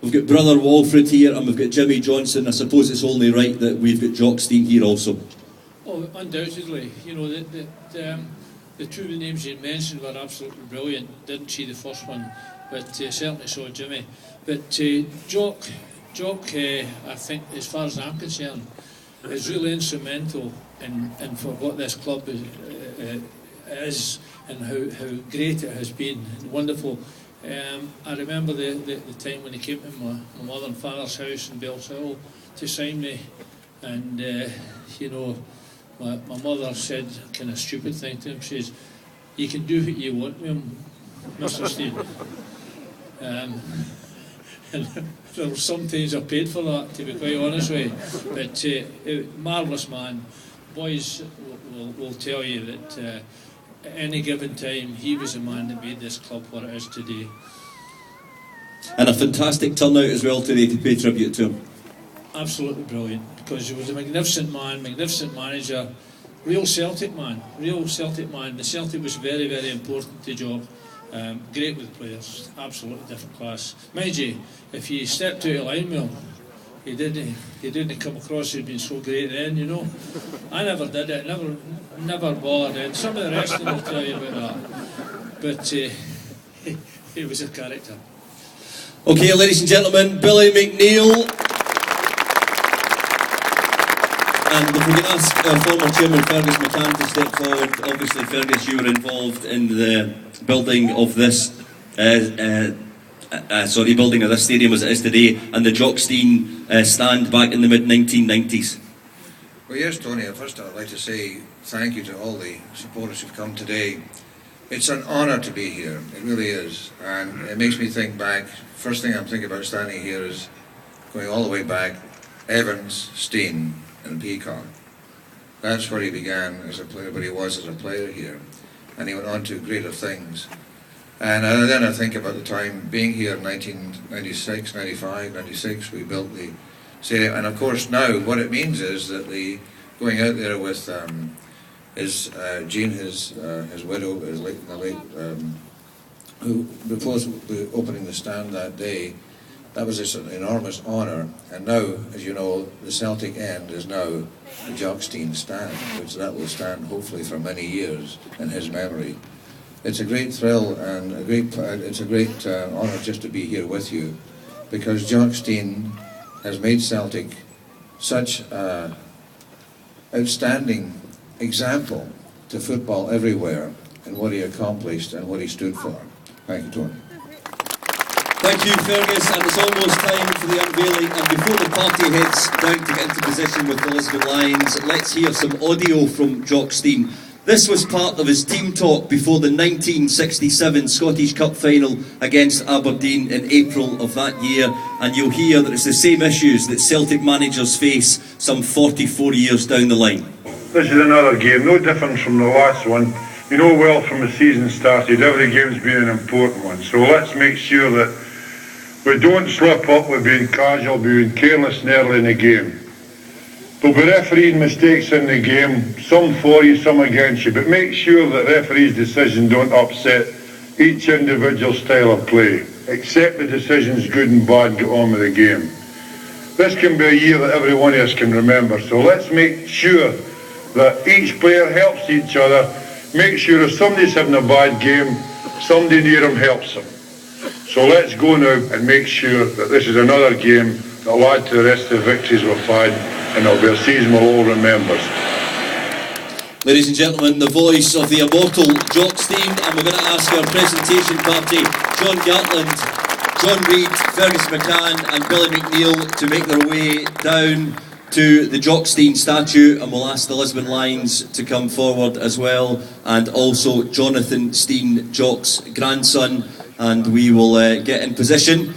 We've got Brother Walfred here and we've got Jimmy Johnson. I suppose it's only right that we've got Jock Stein here also. Oh, undoubtedly. You know, the two names you mentioned were absolutely brilliant. Didn't see the first one, but certainly saw Jimmy. But Jock, I think, as far as I'm concerned, is really instrumental in for what this club is and how great it has been. Wonderful. I remember the time when he came to my mother and father's house in Bells Hill to sign me, and you know, my mother said a kind of stupid thing to him. She says, "You can do what you want with him, Mr. Stein." And there were sometimes I paid for that, to be quite honest with you. But marvellous man. Boys will tell you that at any given time he was the man that made this club what it is today. And a fantastic turnout as well today to pay tribute to him. Absolutely brilliant, because he was a magnificent man, magnificent manager, real Celtic man. The Celtic was very, very important to Jock. Great with players, absolutely different class. Mind you, if you stepped out of line with him, he didn't come across as being so great then, you know. I never did it, never bothered it. Some of the rest of them will tell you about that. But he was a character. Okay, ladies and gentlemen, Billy McNeill. And if we can ask our former chairman Fergus McCann to step forward. Obviously, Fergus, you were involved in the building of this building of this stadium as it is today, and the Jock Stein stand back in the mid-1990s. Well, yes, Tony, first I'd like to say thank you to all the supporters who've come today. It's an honour to be here, it really is, and it makes me think back. First thing I'm thinking about standing here is going all the way back, Evans, Stein and Peacock. That's where he began as a player, but he was as a player here, and he went on to greater things. And then I think about the time being here in 1996, 95, 96, we built the stadium. And of course now what it means is that going out there with Jean, his widow, the late who proposed opening the stand that day, that was just an enormous honour. And now, as you know, the Celtic end is now the Jock Stein stand, which that will stand hopefully for many years in his memory. It's a great thrill and it's a great honour just to be here with you, because Jock Stein has made Celtic such an outstanding example to football everywhere in what he accomplished and what he stood for. Thank you, Tony. Thank you, Fergus, and it's almost time for the unveiling. And before the party heads down to get into position with the Lisbon Lions, let's hear some audio from Jock Stein. This was part of his team talk before the 1967 Scottish Cup final against Aberdeen in April of that year, and you'll hear that it's the same issues that Celtic managers face some 44 years down the line. This is another game, no different from the last one. You know well from the season started, every game's been an important one, so let's make sure that we don't slip up with being casual, being careless and early in the game. There'll be refereeing mistakes in the game, some for you, some against you, but make sure that referees' decisions don't upset each individual style of play. Accept the decisions, good and bad, get on with the game. This can be a year that every one of us can remember, so let's make sure that each player helps each other. Make sure if somebody's having a bad game, somebody near him helps them. So let's go now and make sure that this is another game that will add to the rest of the victories we've had, and it'll be a season we'll all remember. Ladies and gentlemen, the voice of the immortal Jock Stein, and we're going to ask our presentation party, John Gatland, John Reid, Fergus McCann and Billy McNeill, to make their way down to the Jock Stein statue, and we'll ask the Lisbon Lions to come forward as well, and also Jonathan Stein, Jock's grandson, and we will get in position.